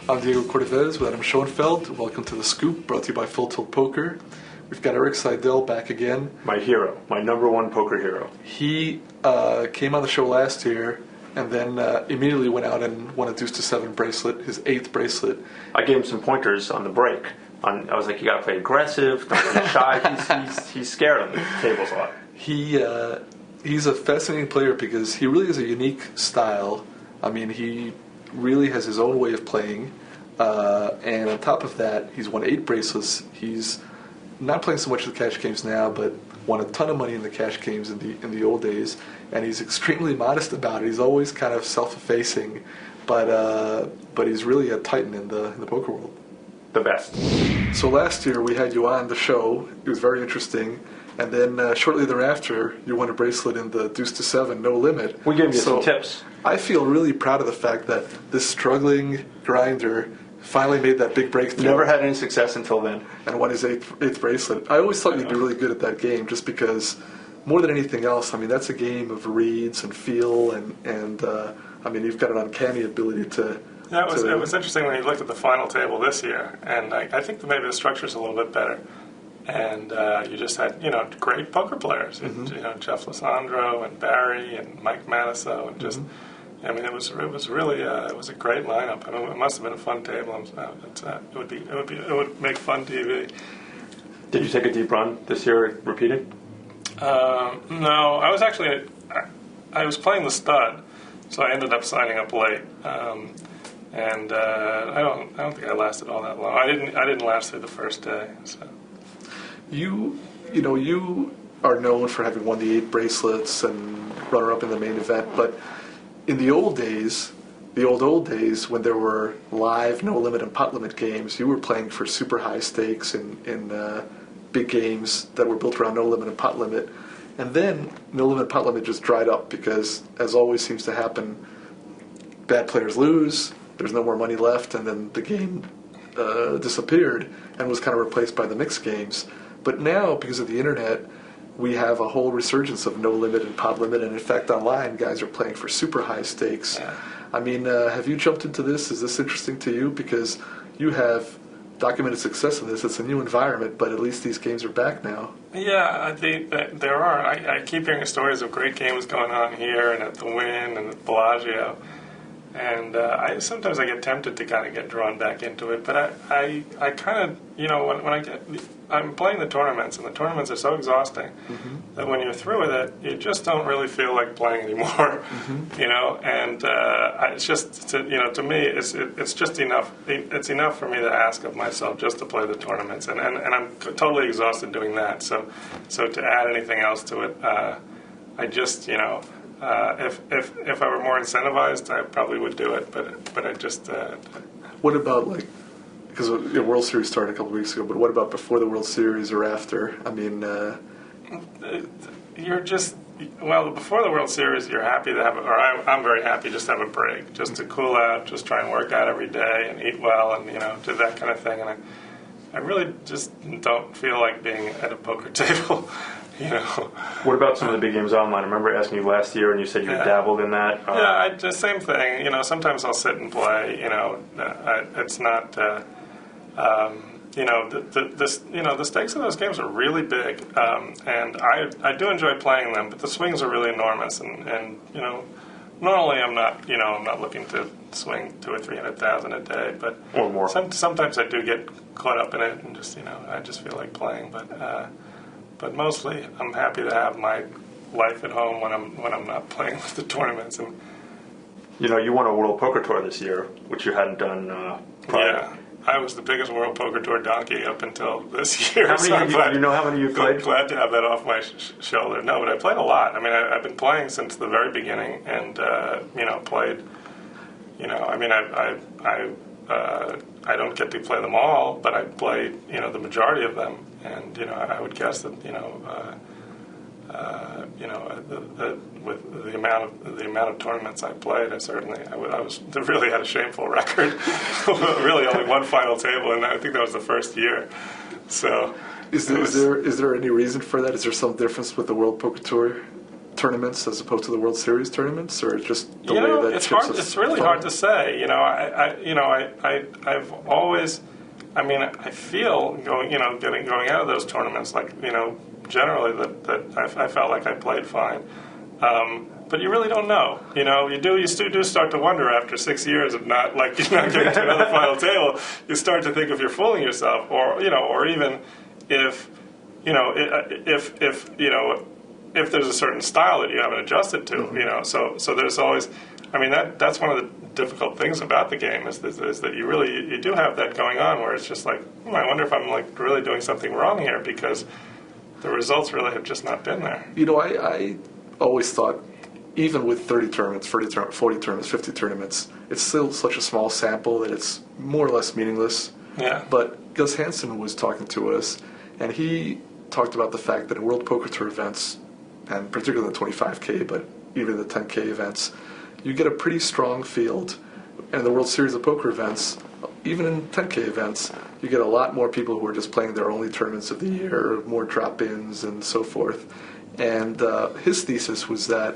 I'm Diego Cordovez with Adam Schoenfeld. Welcome to The Scoop, brought to you by Full Tilt Poker. We've got Erik Seidel back again. My hero, my number one poker hero. He came on the show last year and then immediately went out and won a deuce to 7 bracelet, his 8th bracelet. I gave him some pointers on the break. I was like, you got to play aggressive, don't be shy. He's scared on the tables a lot. He's a fascinating player because he really has a unique style. I mean, he really has his own way of playing. And on top of that, he's won 8 bracelets. He's not playing so much of the cash games now, but won a ton of money in the cash games in the old days. And he's extremely modest about it. He's always kind of self-effacing, but he's really a titan in the poker world. The best. So last year we had you on the show. It was very interesting. And then shortly thereafter, you won a bracelet in the deuce to 7, no limit. We gave you some tips. I feel really proud of the fact that this struggling grinder finally made that big breakthrough. Never had any success until then. And won his 8th bracelet. I always thought you'd be really good at that game just because, more than anything else, I mean, that's a game of reads and feel, and I mean, you've got an uncanny ability to... Yeah, it was interesting when you looked at the final table this year, and I think that maybe the structure's a little bit better. And you just had, great poker players. Mm-hmm. Jeff Lissandro and Barry and Mike Matiso, and just, I mean, it was really it was a great lineup. I mean, it must have been a fun table. It would make fun TV. Did you take a deep run this year, repeated? No, I was actually I was playing the stud, so I ended up signing up late. And I don't think I lasted all that long. I didn't last through the first day. So. You are known for having won the 8 bracelets and runner-up in the main event, but in the old days, the old days when there were live no limit and pot limit games, you were playing for super high stakes in big games that were built around no limit and pot limit, and then no limit and pot limit just dried up because, as always seems to happen, bad players lose. There's no more money left, and then the game disappeared and was kind of replaced by the mixed games. But now, because of the internet, we have a whole resurgence of no limit and pot limit, and in fact, online, guys are playing for super high stakes. Yeah. I mean, have you jumped into this? Is this interesting to you? Because you have documented success in this. It's a new environment, but at least these games are back now. Yeah, there are. I keep hearing stories of great games going on here and at the Wynn and at Bellagio. And sometimes I get tempted to kind of get drawn back into it, but I kind of, when I'm playing the tournaments, and the tournaments are so exhausting that when you're through with it, you just don't really feel like playing anymore, and it's just, to me, it's just enough. It's enough for me to ask of myself just to play the tournaments, and I'm totally exhausted doing that. So to add anything else to it, I just, if I were more incentivized, I probably would do it. But I just. What about because the World Series started a couple of weeks ago? But what about before the World Series or after? I mean, you're just before the World Series, you're happy to have, I'm very happy just to have a break, just to cool out, just try and work out every day and eat well, and do that kind of thing. And I really just don't feel like being at a poker table. What about some of the big games online? I remember asking you last year, and you said you dabbled in that. The same thing. Sometimes I'll sit and play. It's not. The stakes of those games are really big, and I do enjoy playing them. But the swings are really enormous, and normally I'm not looking to swing 200,000 or 300,000 a day, but or more. Sometimes I do get caught up in it, and just I just feel like playing, But mostly, I'm happy to have my life at home when I'm not playing with the tournaments. And you won a World Poker Tour this year, which you hadn't done prior. Yeah, I was the biggest World Poker Tour donkey up until this year. How many you played? Glad to have that off my shoulder. No, but I played a lot. I mean, I've been playing since the very beginning, and played. I don't get to play them all, but I play the majority of them. And I would guess that with the amount of tournaments I played, I really had a shameful record. Really, only one final table, and I think that was the first year. So, is there any reason for that? Is there some difference with the World Poker Tour? tournaments as opposed to the World Series tournaments, or just the You know, way that it's chips hard. have It's really fallen? hard to say. I've always. I feel going out of those tournaments, generally that I felt like I played fine. But you really don't know. You still do start to wonder after 6 years of not getting to another final table. You start to think if you're fooling yourself, or even if if there's a certain style that you haven't adjusted to. Mm-hmm. So there's always. That's one of the difficult things about the game is that you do have that going on where it's just like, I wonder if I'm really doing something wrong here because the results really have just not been there. I always thought, even with 30 tournaments, 40 tournaments, 50 tournaments, it's still such a small sample that it's more or less meaningless. Yeah. But Gus Hansen was talking to us, and he talked about the fact that in World Poker Tour events, and particularly the 25K, but even the 10K events, you get a pretty strong field. And the World Series of Poker events, even in 10K events, you get a lot more people who are just playing their only tournaments of the year, more drop-ins and so forth. And his thesis was that,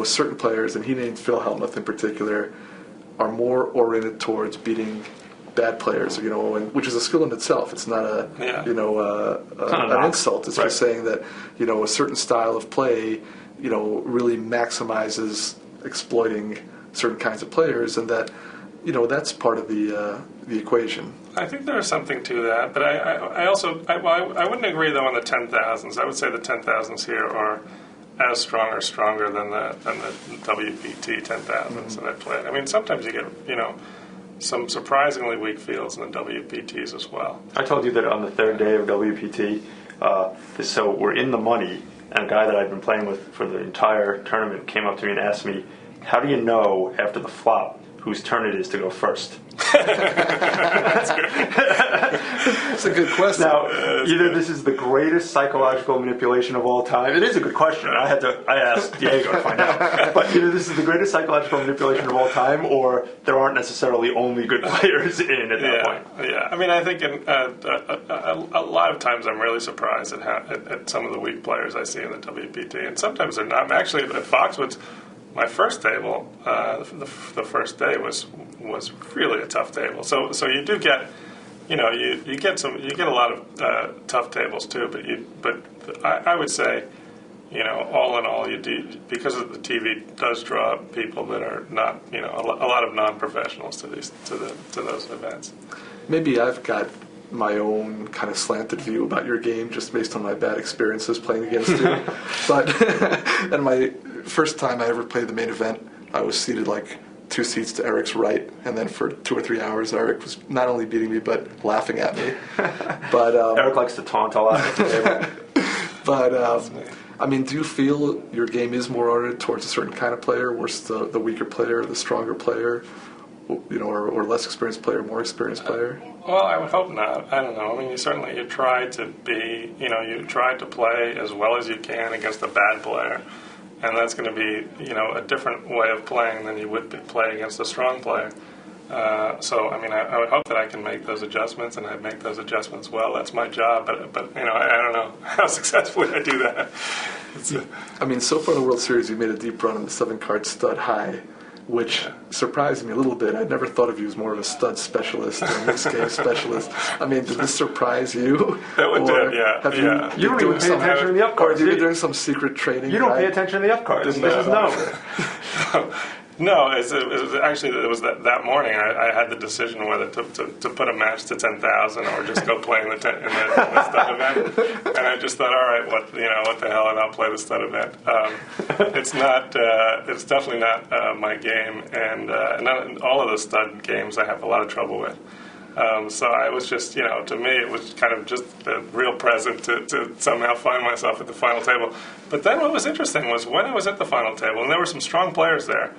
certain players, and he named Phil Hellmuth in particular, are more oriented towards beating bad players, which is a skill in itself. It's not an insult. It's just saying that, a certain style of play, really maximizes exploiting certain kinds of players, and that, that's part of the equation. I think there is something to that, but I also I wouldn't agree though on the 10,000s. I would say the 10,000s here are as strong or stronger than the WPT 10,000s that I played. Sometimes you get some surprisingly weak fields in the WPTs as well. I told you that on the third day of WPT, so we're in the money, and a guy that I'd been playing with for the entire tournament came up to me and asked me, "How do you know after the flop whose turn it is to go first?" That's a good question. Now, either this is the greatest psychological manipulation of all time. It is a good question. I asked Diego to find out. But either this is the greatest psychological manipulation of all time, or there aren't necessarily only good players in at that point. Yeah. I think a lot of times I'm really surprised at some of the weak players I see in the WPT, and sometimes they're not. Actually, at Foxwoods, my first table, the first day was really a tough table. So you do get, you get a lot of tough tables too. But I would say, all in all, you do, because of the TV does draw people that are not, a lot of non-professionals to those events. Maybe I've got my own kind of slanted view about your game just based on my bad experiences playing against you. But and my first time I ever played the main event, I was seated 2 seats to Erik's right, and then for 2 or 3 hours Erik was not only beating me but laughing at me. But Erik likes to taunt a lot at the table. But do you feel your game is more oriented towards a certain kind of player, versus the weaker player, the stronger player, or less experienced player, more experienced player? Well, I would hope not. I don't know. You try to be, you try to play as well as you can against a bad player, and that's going to be, a different way of playing than you would play against a strong player. I would hope that I can make those adjustments, and I make those adjustments well. That's my job, but I don't know how successfully I do that. So far in the World Series, you made a deep run on the 7-card stud high, which surprised me a little bit. I'd never thought of you as more of a stud specialist or a mixed game specialist. Did this surprise you? It did, yeah. Have you don't even pay attention to the up cards. Have you been doing some secret training? You don't pay attention to the up cards. This is known. No, it was that morning. I had the decision whether to put a match to 10,000 or just go play in the stud event, and I just thought, all right, what the hell, and I'll play the stud event. It's not. It's definitely not my game, and not all of the stud games I have a lot of trouble with. So I was just, to me, it was kind of just a real present to somehow find myself at the final table. But then what was interesting was when I was at the final table, and there were some strong players there,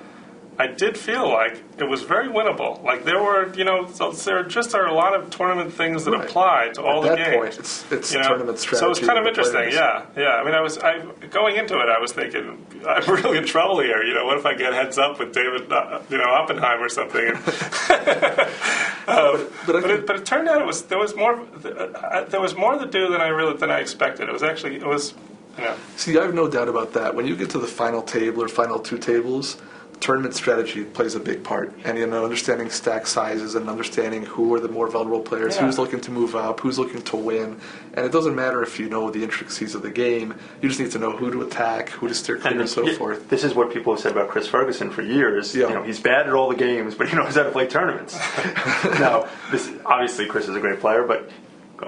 I did feel like it was very winnable. There were, there are a lot of tournament things that apply to all the games. At that point, it's tournament strategy. So it was kind of interesting, yeah. Going into it, I was thinking, I'm really in trouble here. What if I get heads up with David, Oppenheim or something? But it turned out there was more to do than I expected. It was Yeah. See, I have no doubt about that. When you get to the final table or final two tables, tournament strategy plays a big part. And, understanding stack sizes and understanding who are the more vulnerable players, who's looking to move up, who's looking to win. And it doesn't matter if you know the intricacies of the game. You just need to know who to attack, who to steer clear, and so forth. This is what people have said about Chris Ferguson for years. Yeah. He's bad at all the games, but he knows how to play tournaments. Now, obviously Chris is a great player, but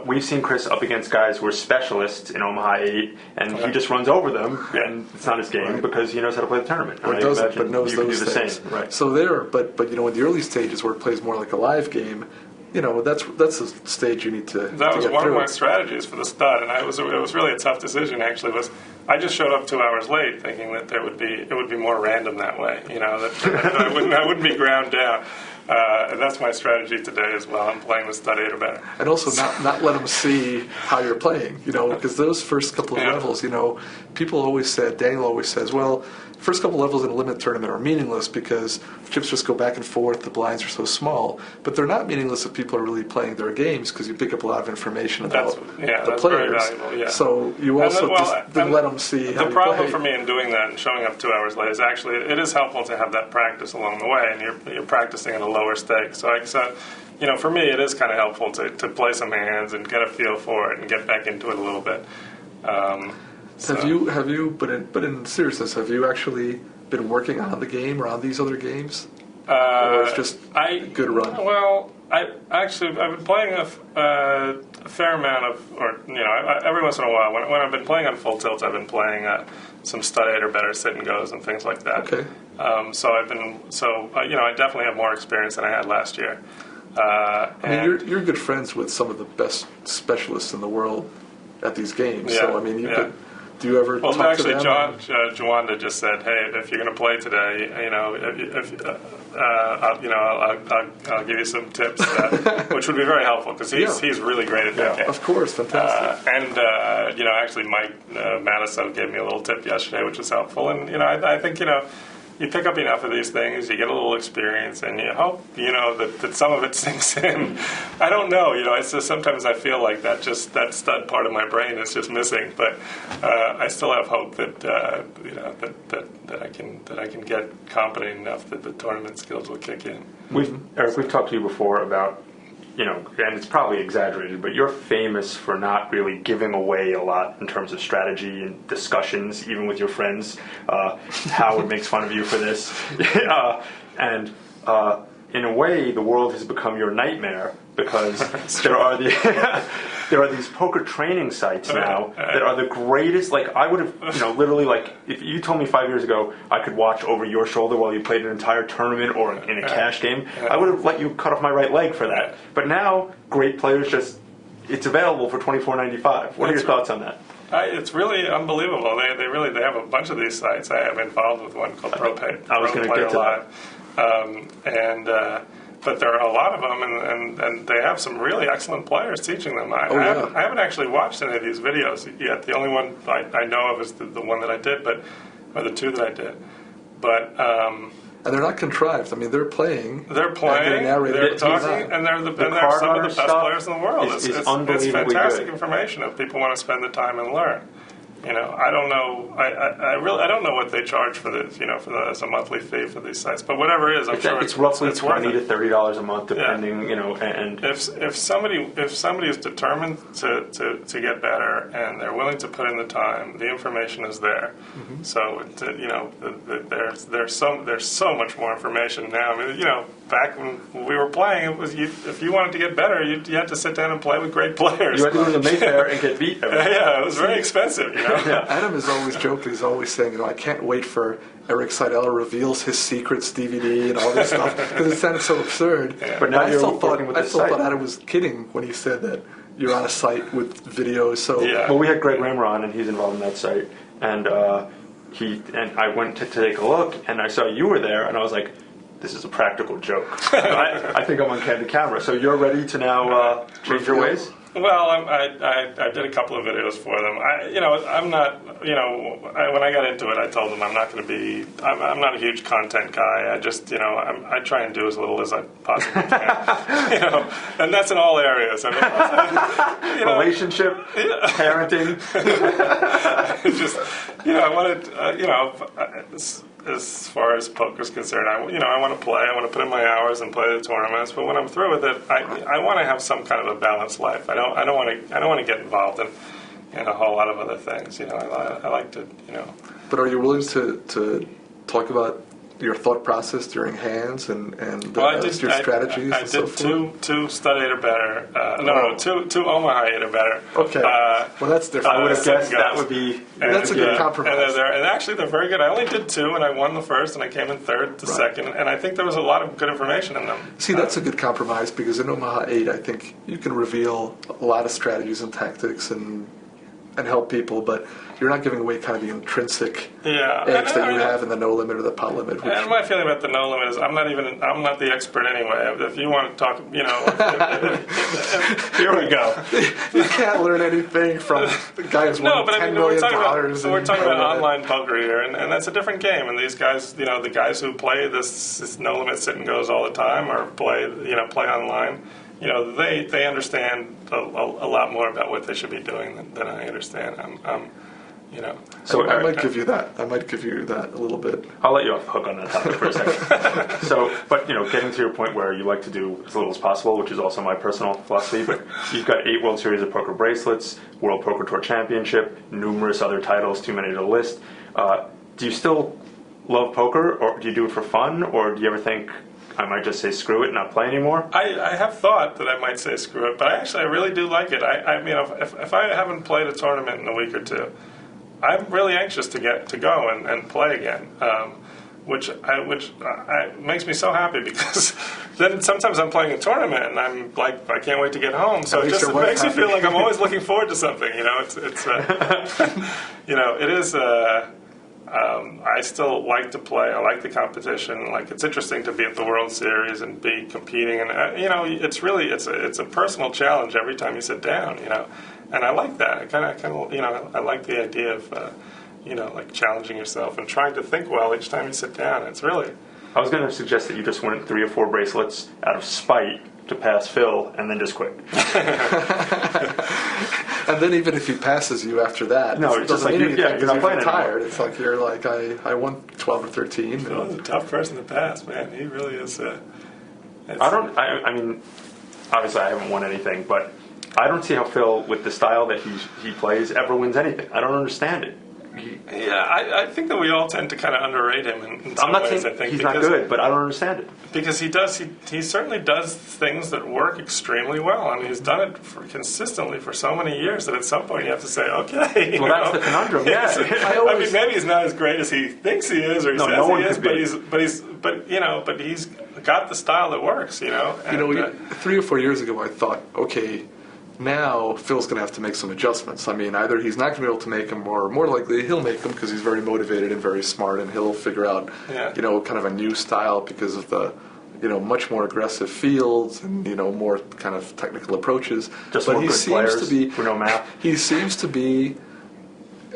we've seen Chris up against guys who are specialists in Omaha 8, and he just runs over them, and it's not his game because he knows how to play the tournament. Or doesn't, but knows you those can do the things. same. Right. So but in the early stages where it plays more like a live game, that's the stage you need to. That to was get one through. of my strategies for the stud, and it was really a tough decision. Actually, I just showed up 2 hours late, thinking that it would be more random that way. That I wouldn't be ground down. And that's my strategy today as well. I'm playing with stud 8 or better. And also not let them see how you're playing, because those first couple of levels, people always said, Daniel always says, well, first couple levels in a limit tournament are meaningless because chips just go back and forth, the blinds are so small. But they're not meaningless if people are really playing their games because you pick up a lot of information about the that's players. very valuable, yeah. So you also didn't let them see how the you problem play. for me in doing that and showing up 2 hours late is actually it is helpful to have that practice along the way, and you're practicing at a lower stake. So for me, it is kind of helpful to play some hands and get a feel for it and get back into it a little bit. Have you? But in seriousness, have you actually been working on the game or on these other games? Or it's just a good run? Well, I've been playing a fair amount every once in a while when I've been playing on full tilt, I've been playing some stud 8 or better sit and goes and things like that. Okay. I definitely have more experience than I had last year. You're good friends with some of the best specialists in the world at these games. Yeah, So could. Do you ever talk to them? Jawanda just said, "Hey, if you're going to play today, I'll give you some tips," which would be very helpful because he's really great at that game. Of course, fantastic. Actually, Mike Matiso gave me a little tip yesterday, which was helpful. And I think you pick up enough of these things, you get a little experience, and you hope that some of it sinks in. I don't know, it's just sometimes I feel like that stud part of my brain is just missing, but I still have hope that that I can get competent enough that the tournament skills will kick in. Eric, we've talked to you before about, and it's probably exaggerated, but you're famous for not really giving away a lot in terms of strategy and discussions, even with your friends. Howard makes fun of you for this. In a way, the world has become your nightmare because there are these poker training sites now that are the greatest. Like, I would have, literally, if you told me 5 years ago I could watch over your shoulder while you played an entire tournament or in a cash game, I would have let you cut off my right leg for that. But now, great players it's available for $24.95. What are your thoughts on that? It's really unbelievable. They have a bunch of these sites. I am involved with one called ProPay. I was going to get to that. But there are a lot of them, and they have some really excellent players teaching them. I haven't actually watched any of these videos yet. The only one I know of is the one that I did, or the two that I did. But and they're not contrived. I mean, they're playing. They're talking, and they're some of the best players in the world. It's fantastic information if people want to spend the time and learn. I don't know. I don't know what they charge for this. As a monthly fee for these sites. But whatever it is, I'm sure it's roughly it's $20 to $30 a month, depending. And if somebody is determined to get better and they're willing to put in the time, the information is there. Mm-hmm. So there's so much more information now. I mean, back when we were playing, it was if you wanted to get better, you had to sit down and play with great players. You had to go to the Mayfair and get beat. Yeah, it was very expensive. Adam is always joking. He's always saying, I can't wait for Erik Seidel reveals his secrets DVD and all this stuff because it sounded so absurd. Yeah. But now I still thought Adam was kidding when he said that you're on a site with videos. So Well, we had Greg Rammer on, and he's involved in that site, and I went to take a look, and I saw you were there, and I was like, this is a practical joke. I think I'm on candid camera. So you're ready to now change your ways? Well, I did a couple of videos for them. I'm not, when I got into it, I told them I'm not going to be, I'm not a huge content guy. I just, I try and do as little as I possibly can, and that's in all areas. Relationship, parenting. Just, I wanted, as far as poker's concerned, I want to play. I want to put in my hours and play the tournaments. But when I'm through with it, I want to have some kind of a balanced life. I don't want to get involved in a whole lot of other things. I like to. But are you willing to talk about your thought process during hands and your strategies? I and so did forth? two stud 8 or better. Two Omaha 8 or better. Okay. Well, that's different. I would have guessed that goes. would be. That's a good compromise. And actually, they're very good. I only did 2, and I won the first, and I came in third to second, and I think there was a lot of good information in them. See, that's a good compromise because in Omaha 8, I think you can reveal a lot of strategies and tactics and help people, but you're not giving away kind of the intrinsic edge that you have in the no limit or the pot limit. And my feeling about the no limit is I'm not the expert anyway. If you want to talk, Here we go. You can't learn anything from the guy who's won $10 million. We're talking about online poker here, and that's a different game. And these guys, the guys who play this no limit sit and goes all the time, or play online, they understand a lot more about what they should be doing than I understand. So I might give you that. I might give you that a little bit. I'll let you off the hook on that topic for a second. But getting to your point where you like to do as little as possible, which is also my personal philosophy. But you've got 8 World Series of Poker bracelets, World Poker Tour Championship, numerous other titles, too many to list. Do you still love poker, or do you do it for fun, or do you ever think I might just say screw it and not play anymore? I have thought that I might say screw it, but I really do like it. I mean, if I haven't played a tournament in a week or two, I'm really anxious to get to go and play again, which makes me so happy because then sometimes I'm playing a tournament and I'm like, I can't wait to get home. So it makes me feel like I'm always looking forward to something. It's it is. I still like to play. I like the competition. Like, it's interesting to be at the World Series and be competing, and it's really it's a personal challenge every time you sit down. And I like that. I kind of I like the idea of like challenging yourself and trying to think well each time you sit down. It's really. I was going to suggest that you just win 3 or 4 bracelets out of spite to pass Phil, and then just quit. And then even if he passes you after that, no, it doesn't mean anything you're not playing tired. It's like you're like, I won 12 or 13. Phil's a tough person to pass, man. He really is. I mean, obviously I haven't won anything, but I don't see how Phil, with the style that he plays, ever wins anything. I don't understand it. I think that we all tend to kind of underrate him in some I'm not ways. saying I think he's not good, but I don't understand it. Because he certainly does things that work extremely well. I mean, he's done it consistently for so many years that at some point you have to say, okay. Well, that's the conundrum. Yeah, I mean, maybe he's not as great as he thinks he is, or he says he is, but he's got the style that works. And, 3 or 4 years ago, I thought, okay, now Phil's going to have to make some adjustments. I mean, either he's not going to be able to make them, or more likely he'll make them because he's very motivated and very smart, and he'll figure out, kind of a new style because of the, much more aggressive fields and more kind of technical approaches. Just but more he good seems players to be who know math. He seems to be,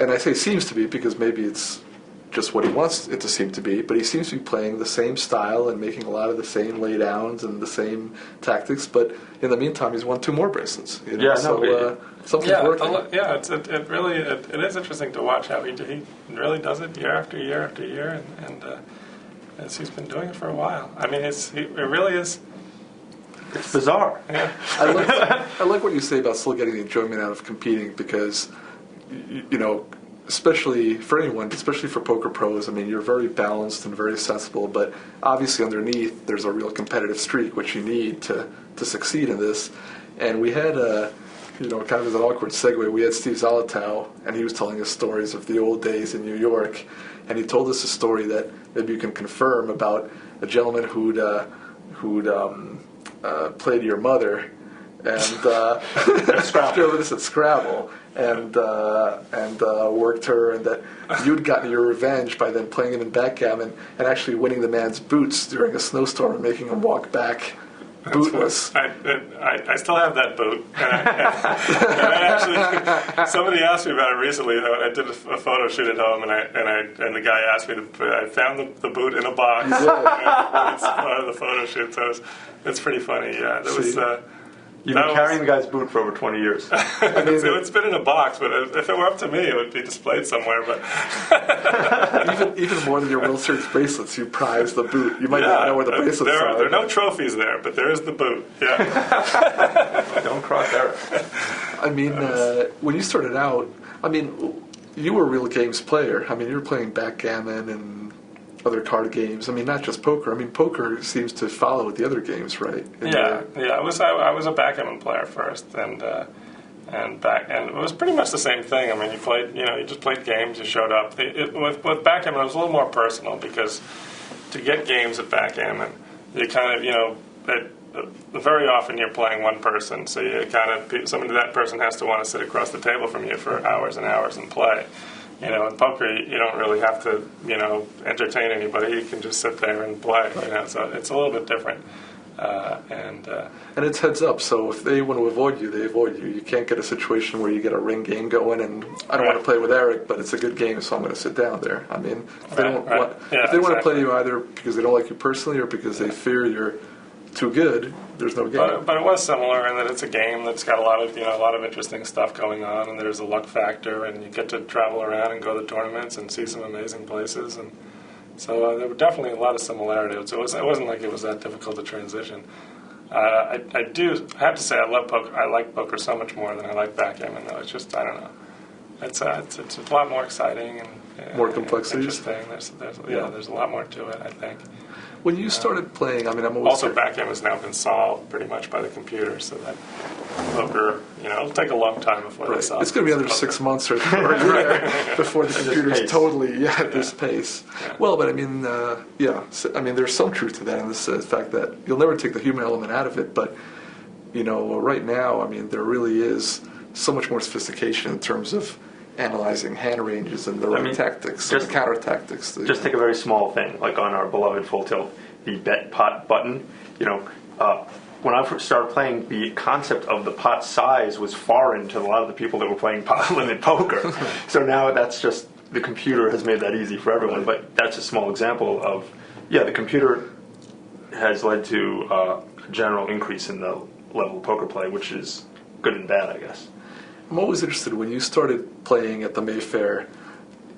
and I say seems to be because maybe it's just what he wants it to seem to be, but he seems to be playing the same style and making a lot of the same laydowns and the same tactics, but in the meantime he's won 2 more bracelets. Something's working. It really is interesting to watch how he really does it year after year after year, and as he's been doing it for a while. I mean, it really is. It's bizarre. Yeah. I like what you say about still getting the enjoyment out of competing because, especially for anyone, especially for poker pros, I mean, you're very balanced and very sensible, but obviously underneath there's a real competitive streak, which you need to succeed in this. And we had, kind of as an awkward segue, we had Steve Zolotow, and he was telling us stories of the old days in New York, and he told us a story that maybe you can confirm about a gentleman who'd played your mother, and Scrabble. This at Scrabble, and worked her, and that you'd gotten your revenge by then playing him in backgammon and actually winning the man's boots during a snowstorm and making him walk back bootless. I still have that boot. And I actually, somebody asked me about it recently. I did a photo shoot at home, and the guy asked me I found the boot in a box. It's part of the photo shoot, so it's pretty funny. Yeah, that was. You've been carrying the guy's boot for over 20 years. It's been in a box, but if it were up to me, it would be displayed somewhere. But even more than your World Series bracelets, you prize the boot. You might not know where the bracelets are. There are no trophies there, but there is the boot. Yeah. Don't cross Erik. I mean, when you started out, I mean, you were a real games player. I mean, you were playing backgammon and other card games. I mean, not just poker. I mean, poker seems to follow the other games, right? Yeah. I was a backgammon player first, and it was pretty much the same thing. I mean, you just played games. You showed up. With backgammon, it was a little more personal because to get games at backgammon, you kind of very often you're playing one person, so you kind of that person has to want to sit across the table from you for hours and hours and play. In poker, you don't really have to, entertain anybody. You can just sit there and play. So it's a little bit different. And it's heads up. So if they want to avoid you, they avoid you. You can't get a situation where you get a ring game going, and I don't want to play with Erik, but it's a good game, so I'm going to sit down there. I mean, if they want to play you either because they don't like you personally or because they fear you're too good, there's no game. But it was similar in that it's a game that's got a lot of interesting stuff going on, and there's a luck factor, and you get to travel around and go to tournaments and see some amazing places, and so there were definitely a lot of similarities. It wasn't like it was that difficult to transition. I have to say I love poker. I like poker so much more than I like backgammon. Though it's just I don't know. It's a lot more exciting and more complexities. Interesting. There's a lot more to it, I think. When you started playing, I mean, I'm always also backgammon has now been solved pretty much by the computer, so that poker, it'll take a long time before they solve. It's going to be another 6 months or a year before the computer's totally at this pace. Yeah. Well, but I mean, there's some truth to that in this fact that you'll never take the human element out of it, but right now, I mean, there really is so much more sophistication in terms of analyzing hand ranges and the tactics, and the counter tactics. Just take a very small thing, like on our beloved Full Tilt, the bet pot button. When I first started playing, the concept of the pot size was foreign to a lot of the people that were playing pot limit poker. So now that's just, the computer has made that easy for everyone. But that's a small example of, the computer has led to a general increase in the level of poker play, which is good and bad, I guess. I'm always interested when you started playing at the Mayfair,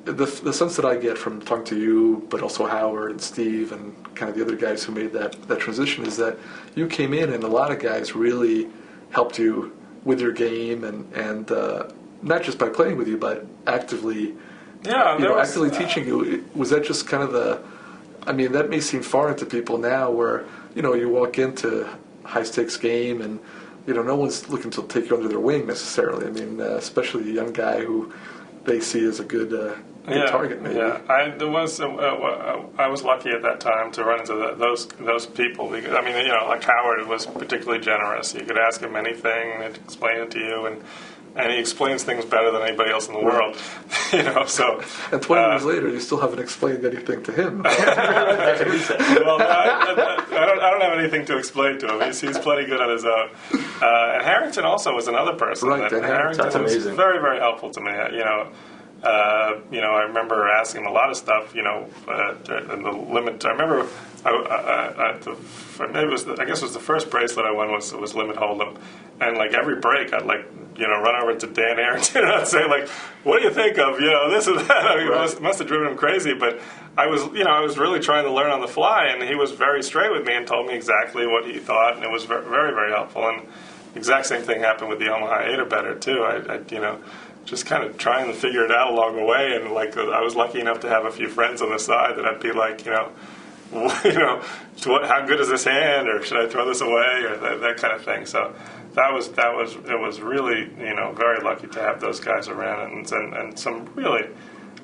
the sense that I get from talking to you, but also Howard and Steve and kind of the other guys who made that transition is that you came in and a lot of guys really helped you with your game and not just by playing with you, but actively, actively teaching you. Was that just kind of that may seem foreign to people now where, you walk into high stakes game and no one's looking to take you under their wing necessarily. I mean, especially a young guy who they see as a good target, maybe. Yeah, I was lucky at that time to run into those people. Because, like Howard was particularly generous. You could ask him anything and he'd explain it to you, and he explains things better than anybody else in the world. So. And 20 years later, you still haven't explained anything to him. That's what he said. Well, I don't have anything to explain to him. He's plenty good on his own. And Harrington also was another person. Right, Harrington was very, very helpful to me. I remember asking him a lot of stuff. And the limit. I remember. I guess it was the first bracelet I won was limit hold'em, and like every break I'd run over to Dan Harrington and I'd say like, what do you think of this and that? I mean, it must have driven him crazy, but I was really trying to learn on the fly, and he was very straight with me and told me exactly what he thought, and it was very, very, very helpful. And the exact same thing happened with the Omaha 8 or better too. I just kind of trying to figure it out along the way, and I was lucky enough to have a few friends on the side that I'd be like, how good is this hand, or should I throw this away, or that kind of thing. So it was really very lucky to have those guys around, and some really,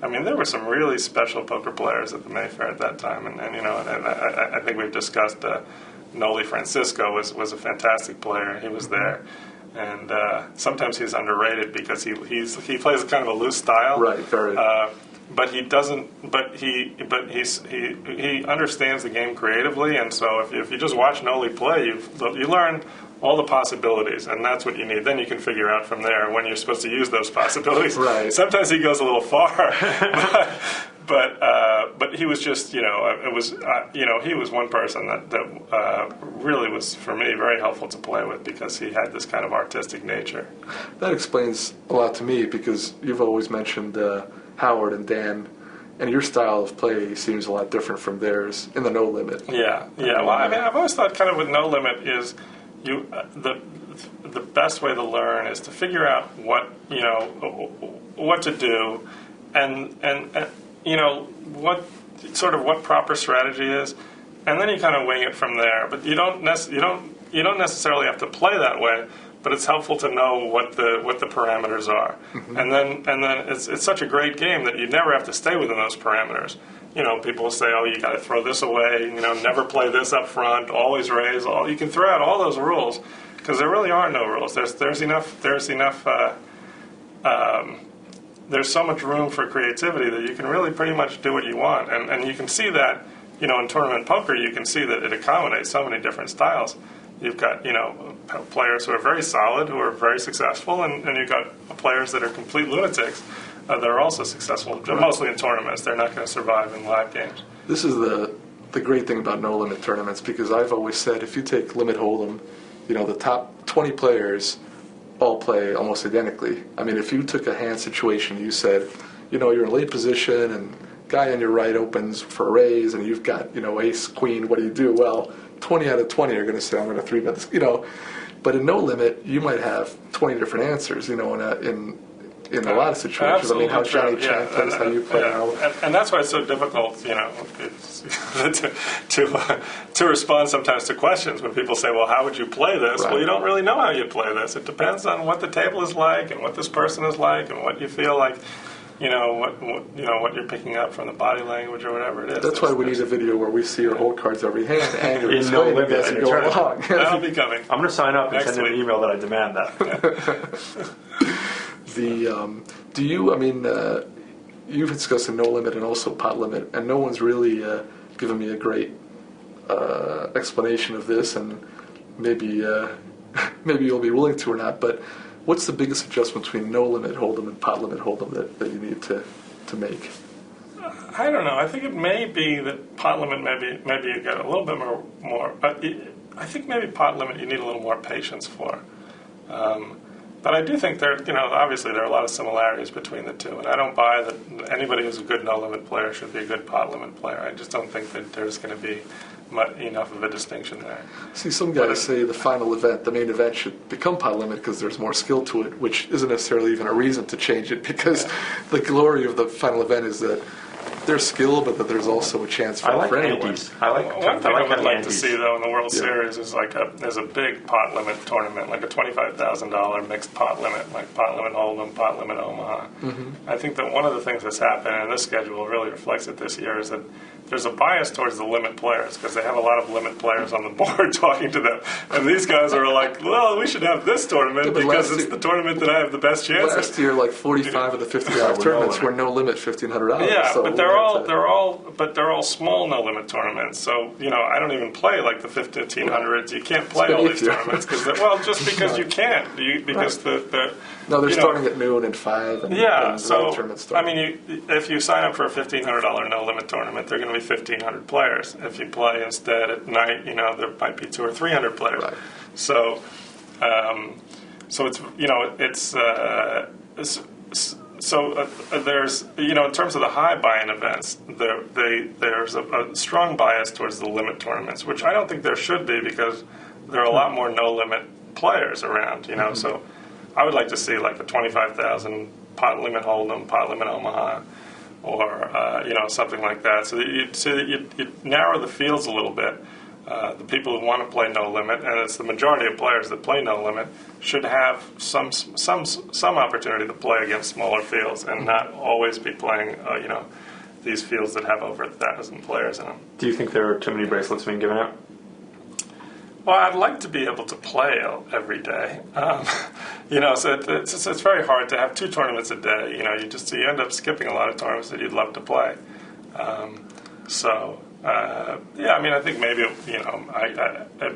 there were some really special poker players at the Mayfair at that time, and I think we've discussed Noli Francisco was a fantastic player. He was there. And sometimes he's underrated because he plays kind of a loose style. Right, very. but he doesn't. He understands the game creatively, and so if you just watch Noli play, you learn all the possibilities, and that's what you need. Then you can figure out from there when you're supposed to use those possibilities. Right. Sometimes he goes a little far, but he was just, he was one person that really was, for me, very helpful to play with because he had this kind of artistic nature. That explains a lot to me because you've always mentioned Howard and Dan, and your style of play seems a lot different from theirs in the No Limit. Yeah. Well, I mean, I've always thought kind of with No Limit is the best way to learn is to figure out what to do, and what proper strategy is, and then you kind of wing it from there. But you don't necessarily have to play that way. But it's helpful to know what the parameters are, and then it's such a great game that you never have to stay within those parameters. People will say, "Oh, you got to throw this away. Never play this up front. Always raise." You can throw out all those rules because there really are no rules. There's enough. There's so much room for creativity that you can really pretty much do what you want, and you can see that. In tournament poker, you can see that it accommodates so many different styles. You've got, players who are very solid, who are very successful, and you've got players that are complete lunatics that are also successful, mostly in tournaments. They're not going to survive in live games. This is the great thing about no-limit tournaments because I've always said if you take Limit Hold'em, the top 20 players all play almost identically. I mean, if you took a hand situation, you said, you're in late position and guy on your right opens for a raise and you've got, ace, queen, what do you do? Well, 20 out of 20 are going to say, I'm going to 3-bet this, But in No Limit, you might have 20y different answers, in a lot of situations. Absolutely. I mean, how Johnny Chan plays, how you play now. And that's why it's so difficult, to respond sometimes to questions when people say, well, how would you play this? Right. Well, you don't really know how you play this. It depends on what the table is like and what this person is like and what you feel like. What you're picking up from the body language or whatever it is. That's why we need a video where we see your hold cards every hand and you're In No explaining Limit as you go along. That'll be coming. I'm going to sign up and Next send in an week. email that I demand that. You've discussed a No Limit and also Pot Limit, and no one's really given me a great explanation of this, and maybe you'll be willing to or not, but what's the biggest adjustment between No Limit Hold'em and Pot Limit Hold'em that you need to make? I don't know. I think it may be that Pot Limit maybe you get a little bit more. I think maybe Pot Limit you need a little more patience for. But I do think obviously there are a lot of similarities between the two, and I don't buy that anybody who's a good No Limit player should be a good Pot Limit player. I just don't think that there's going to be enough of a distinction there. See, some guys say the final event, the main event, should become Pot Limit because there's more skill to it, which isn't necessarily even a reason to change it because the glory of the final event is that there's skill, but that there's also a chance for anyone. One thing I would like to see though in the World Series is there's a big Pot Limit tournament, like a $25,000 mixed Pot Limit, like Pot Limit Hold'em, Pot Limit Omaha. I think that one of the things that's happened, and this schedule really reflects it this year, is that there's a bias towards the limit players because they have a lot of limit players on the board talking to them, and these guys are like, well, we should have this tournament because it's the tournament that I have the best chances. Last year, like 45 of the $50 tournaments were no limit, $1,500. Yeah, so but they're all small no limit tournaments. So I don't even play like the 1,500s. You can't play all these tournaments just because you can't. Because they're they're starting at noon and 5. And so tournaments start. I mean, if you sign up for a $1,500 no limit tournament, they're going to be 1,500 players. If you play instead at night, there might be 200 or 300 players. Right. So it's there's in terms of the high buy-in events, there's a strong bias towards the limit tournaments, which I don't think there should be because there are a lot more no limit players around. So I would like to see like a 25,000 Pot Limit Hold'em, Pot Limit Omaha, or something like that. So that you narrow the fields a little bit. The people who want to play no limit, and it's the majority of players that play no limit, should have some opportunity to play against smaller fields and not always be playing these fields that have over 1,000 players in them. Do you think there are too many bracelets being given out? Well, I'd like to be able to play every day. So it's very hard to have 2 tournaments a day. You end up skipping a lot of tournaments that you'd love to play. I think maybe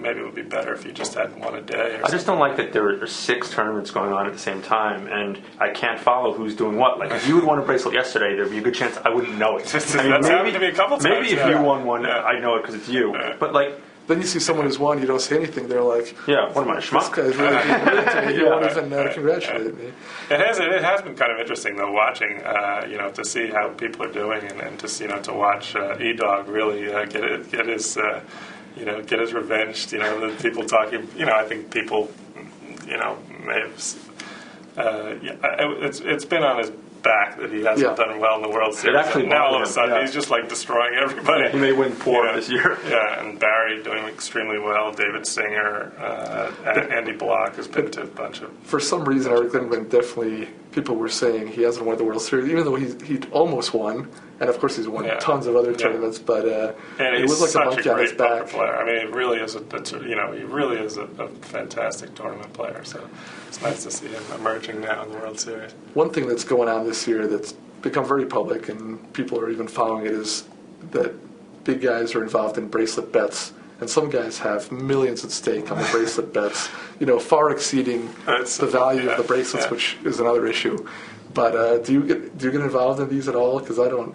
maybe it would be better if you just had one a day. I just don't like that there are 6 tournaments going on at the same time, and I can't follow who's doing what. Like, if you would won a bracelet yesterday, there'd be a good chance I wouldn't know it. That's happened to me a couple times. Maybe if you won one, I know it because it's you. But like. Then you see someone who's won, you don't say anything. They're like, yeah, what am I, a this schmuck? guy's really being rude to me. You won't even congratulate me. It has been kind of interesting though, watching to see how people are doing, and to watch E-Dog really get his revenge. The people talking. I think people may have. It's been on his back that he hasn't done well in the World Series. Actually, now all of a sudden he's just like destroying everybody. He may win 4 this year. Yeah, and Barry doing extremely well. David Singer, Andy Block has been to a bunch of. For some reason, Erik Lindgren definitely. People were saying he hasn't won the World Series, even though he almost won, and of course he's won tons of other tournaments. But he was like a monkey on his back. Player. I mean, he really is a fantastic tournament player. So it's nice to see him emerging now in the World Series. One thing that's going on this year that's become very public, and people are even following it, is that big guys are involved in bracelet bets. And some guys have millions at stake on the bracelet bets, far exceeding the value of the bracelets, which is another issue. But do you get involved in these at all? Because I don't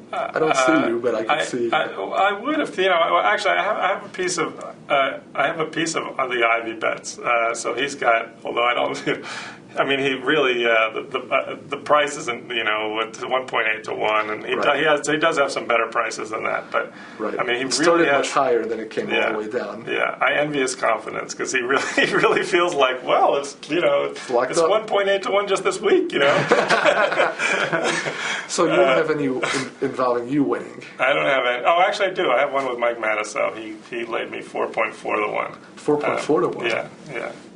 see you, but I can see. I would if actually I have a piece of the Ivey bets. So he's got, although I don't. I mean, he really the price isn't with 1.8 to 1, and he does have some better prices than that. But right. I mean, he started really much higher, and then it came all the way down. Yeah, I envy his confidence because he really feels like, well, it's 1.8 to 1 just this week, So you don't have any involving you winning? I don't have any. Oh, actually, I do. I have one with Mike Matusow. He laid me 4.4 to 1. 4.4 to 1. Yeah.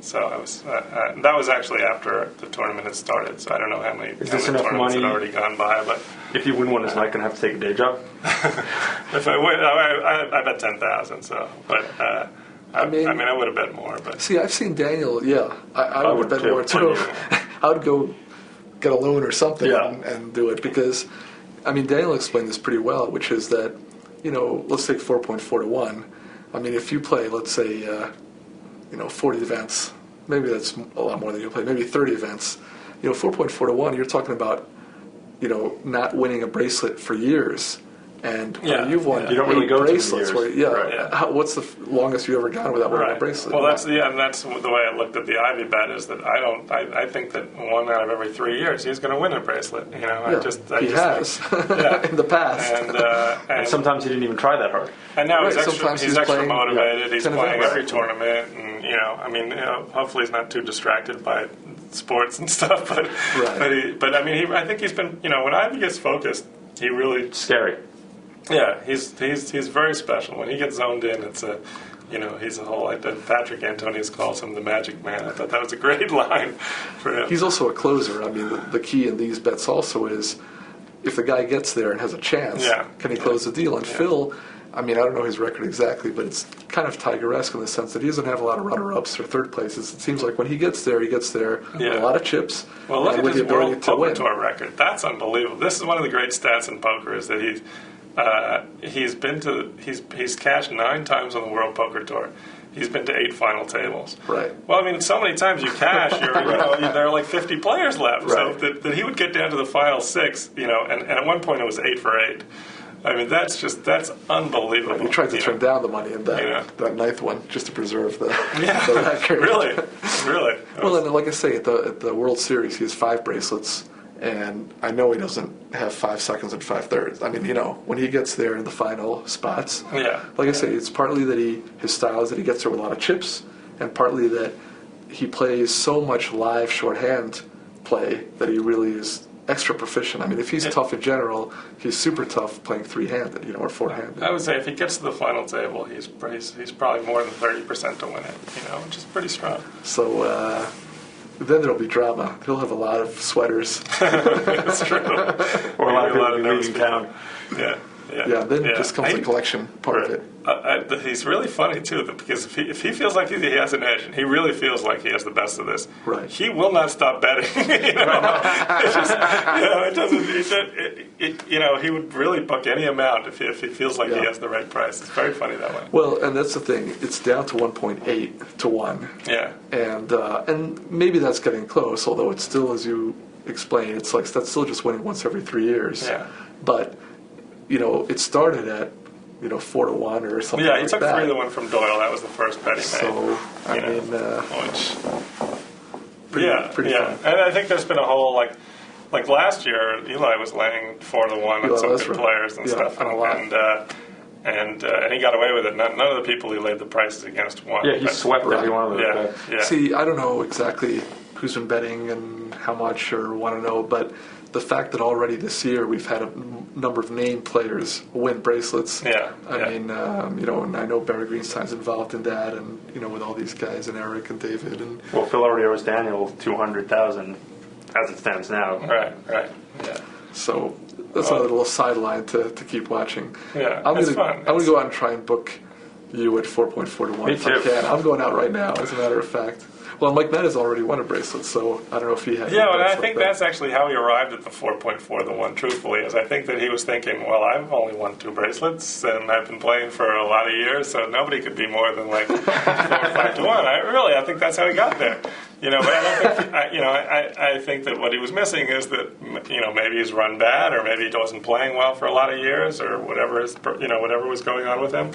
So I was. That was actually after the tournament had started. So I don't know how many tournaments had already gone by. But if you win one, is Mike going to have to take a day job? If I win, I bet 10,000. So, but. I mean, I would have bet more, but see, I've seen Daniel. Yeah, I would bet more too. I would go get a loan or something and do it because, Daniel explained this pretty well, which is that, let's take 4.4 to 1. I mean, if you play, let's say, 40 events, maybe that's a lot more than you play. Maybe 30 events. 4.4 to 1. You're talking about, not winning a bracelet for years. And you've won you don't really go bracelets. Right. What's the longest you ever gone without winning a bracelet? Well, that's the way I looked at the Ivey bet is that I think that 1 out of every 3 years he's going to win a bracelet. He has in the past, and sometimes he didn't even try that hard. And now he's extra motivated. Yeah, he's playing every tournament, and hopefully he's not too distracted by sports and stuff. But I think he's been when Ivey gets focused, he really scary. Yeah, he's very special. When he gets zoned in, it's he's a whole. Patrick Antonius calls him the magic man. I thought that was a great line for him. He's also a closer. The key in these bets also is if the guy gets there and has a chance, can he close the deal? And Phil, I don't know his record exactly, but it's kind of Tiger-esque in the sense that he doesn't have a lot of runner-ups or third places. It seems like when he gets there with a lot of chips. Well, look at his World Poker Tour record. That's unbelievable. This is one of the great stats in poker is that he's cashed 9 times on the World Poker Tour. He's been to 8 final tables. Right. Well, so many times you cash, there are like 50 players left. Right. So that he would get down to the final 6, and at one point it was 8 for 8. That's unbelievable. He tried to turn down the money in that 9th one just to preserve the record. Really. Well, and like I say, at the World Series, he has 5 bracelets. And I know he doesn't have 5 seconds and 5/3. When he gets there in the final spots, like I say, it's partly that his style is that he gets there with a lot of chips, and partly that he plays so much live shorthand play that he really is extra proficient. If he's tough in general, he's super tough playing 3-handed, or 4-handed. I would say if he gets to the final table, he's probably more than 30% to win it, which is pretty strong. So. Then there'll be drama. He'll have a lot of sweaters. That's true. Or a lot of people leaving town. Yeah. Yeah, then just comes the collection part of it. He's really funny too, because if he feels like he has an edge, and he really feels like he has the best of this, right, he will not stop betting. It doesn't. He would really book any amount if he feels like he has the right price. It's very funny that way. Well, and that's the thing. It's down to 1.8 to 1. Yeah. And maybe that's getting close, although it's still, as you explained, it's like that's still just winning once every 3 years. Yeah. But it started at 4 to 1 or something. Yeah, he like took that. 3 to 1 from Doyle. That was the first bet he made. So I mean, pretty fun. And I think there's been a whole like last year, Eli was laying 4 to 1 on some good players and stuff, and he got away with it. None of the people he laid the prices against won. Yeah, he swept every one of those. Yeah. See, I don't know exactly who's been betting and how much or want to know, but the fact that already this year we've had a number of named players win bracelets. I mean, and I know Barry Greenstein's involved in that, and with all these guys and Erik and David and. Well, Phil already owes Daniel $200,000 as it stands now. Right. Yeah. So that's another little sideline to keep watching. Yeah, I'm gonna go out and try and book you at 4.4 to 1 if I can. I'm going out right now, as a matter of fact. Well, Mike Matt has already won a bracelet, so I don't know if he has. Yeah, and I think that's actually how he arrived at the 4.4 to 1, truthfully, is I think that he was thinking, well, I've only won 2 bracelets, and I've been playing for a lot of years, so nobody could be more than 4 or 5 to 1. I think that's how he got there. But I don't think, I think that what he was missing is that, maybe he's run bad, or maybe he wasn't playing well for a lot of years, or whatever was going on with him.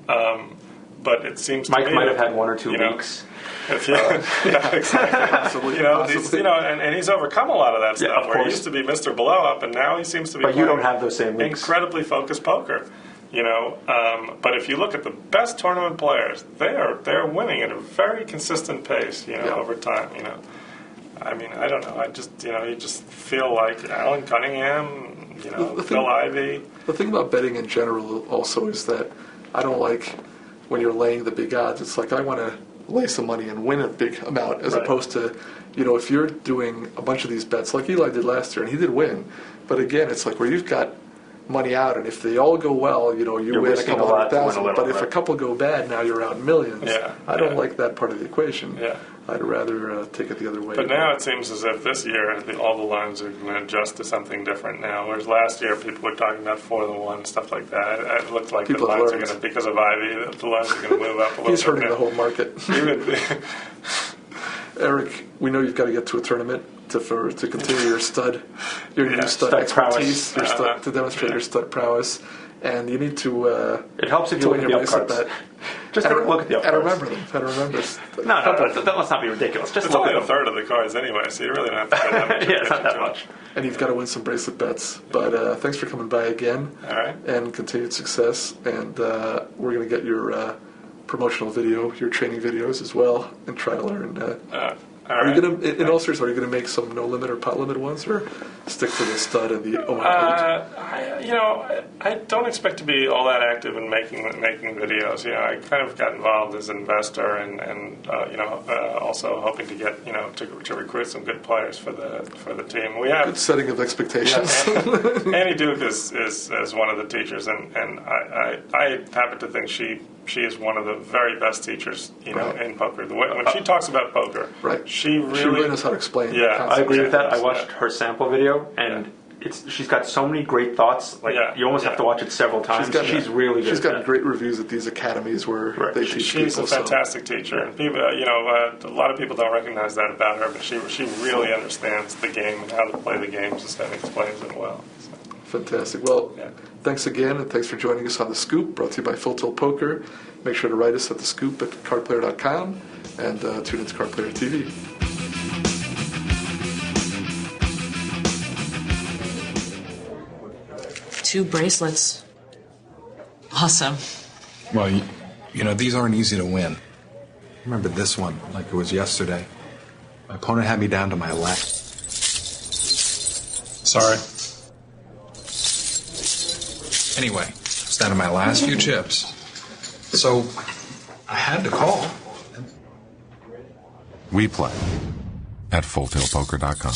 But it seems to me Mike might have had 1 or 2 weeks. Yeah, exactly. Possibly. And he's overcome a lot of that stuff. Of where he course. used to be Mr. Blow Up, and now he seems to be. But you don't have those same weeks. Incredibly focused poker, But if you look at the best tournament players, they're winning at a very consistent pace, over time. I mean, I don't know. I just, you just feel like Alan Cunningham, Phil Ivey. The thing about betting in general also is that I don't like when you're laying the big odds. It's like I want to lay some money and win a big amount, as opposed to, if you're doing a bunch of these bets like Eli did last year, and he did win. But again, it's like where you've got money out, and if they all go well, you win a couple $100,000. But if a couple go bad, now you're out millions. I don't like that part of the equation. I'd rather take it the other way. But now it seems as if this year all the lines are going to adjust to something different now. Whereas last year people were talking about 4 to 1 stuff like that. It looked like the lines are going to, because of Ivey, the lines are going to move up a little bit. He's hurting the whole market. Erik, we know you've got to get to a tournament to continue your new stud expertise, to demonstrate your stud prowess, and you need to. It helps if you look at the up cards. Just look at the up cards. And remember them. No, let's not be ridiculous. Just it's only a third of the cards anyway, so you really don't have to pay that much. Yeah, it's not that much. And you've got to win some bracelet bets. But thanks for coming by again. All right. And continued success. And we're going to get your promotional video, your training videos as well, and try to learn. Are you going to, in all seriousness, are you going to make some no limit or pot limit ones, or stick to the stud and the I don't expect to be all that active in making videos. I kind of got involved as an investor, and also hoping to get to recruit some good players for the team. We have good setting of expectations. Annie Duke is one of the teachers, and I happen to think she is one of the very best teachers, in poker. When she talks about poker, she really knows how to explain. Yeah, I agree with that. I watched her sample video, and she's got so many great thoughts. You almost have to watch it several times. She's really good. She's got great reviews at these academies where they teach people. She's a fantastic teacher, and people, a lot of people don't recognize that about her, but she really understands the game and how to play the games, and explains it well. So. Fantastic. Well, thanks again, and thanks for joining us on The Scoop, brought to you by Full Tilt Poker. Make sure to write us at thescoop at cardplayer.com, and tune into Card Player TV. Two bracelets. Awesome. Well, these aren't easy to win. Remember this one like it was yesterday. My opponent had me down to my left. Sorry. Anyway, it's down to my last few chips. So, I had to call. We play at FullTiltPoker.com.